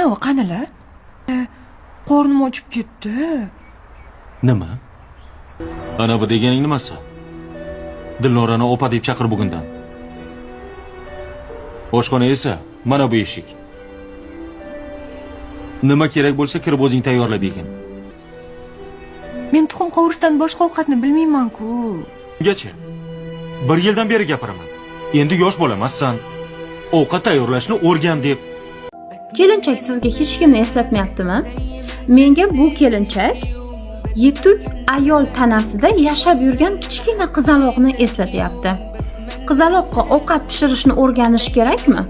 Anavi qanilar? Qornim ochib ketdi. Nima? Anavi deganing nimasi? Dilnorani opa deb chaqir bugundan. Oshxona esa mana bu eshik. Nima kerak bo'lsa kirib o'zing tayyorlab yegin. Men tuxum qovurishdan boshqa ovqatni bilmayman-ku. Gachi 1 yildan beri gapiraman. Endi yosh bolamassan. Ovqat tayyorlashni o'rgan deb. Kelinchak sizga hech kimni eslatmayaptimi? Menga bu kelinchak yetuk ayol tanasida yashab yurgan kichkina qizaloqni eslatyapti. Qizaloqqa ovqat pishirishni o'rganish kerakmi?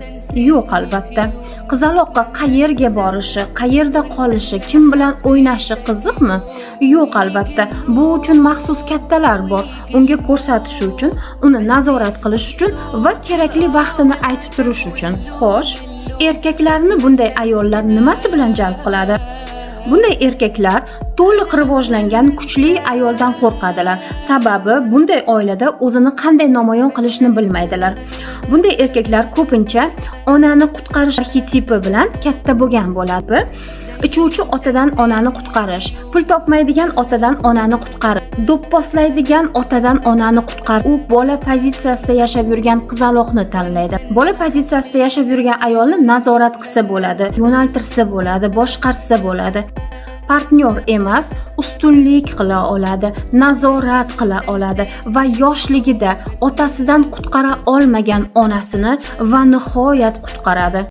Yo'q, albatta. Qizaloqqa qayerga borishi, qayerda qolishi, kim bilan o'ynashi qiziqmi? Yo'q, albatta. Bu uchun maxsus kattalar bor. Unga ko'rsatish uchun, uni nazorat qilish uchun va kerakli vaqtini aytib turish uchun. Xo'sh, erkaklarni bunday ayollar nimasi bilan jalb qiladi? Bunday erkaklar to'liq rivojlangan kuchli ayoldan qo'rqadilar. Sababi bunday oilada o'zini qanday namoyon qilishni bilmaydilar. Bunday erkaklar ko'pincha onani qutqarish arxetipi bilan katta bo'lgan bo'ladi. Ichuvchi otadan onani qutqarish, pul topmaydigan otadan onani qutqarish, do'pposlaydigan otadan onani qutqarish. U bola pozitsiyasida yashab yurgan qizaloqni tanlaydi. Bola pozitsiyasida yashab yurgan ayolni nazorat qilsa bo'ladi, yo'naltirsa bo'ladi, boshqarsa bo'ladi. Partnyor emas, ustunlik qila oladi, nazorat qila oladi va yoshligida otasidan qutqara olmagan onasini va nihoyat qutqaradi.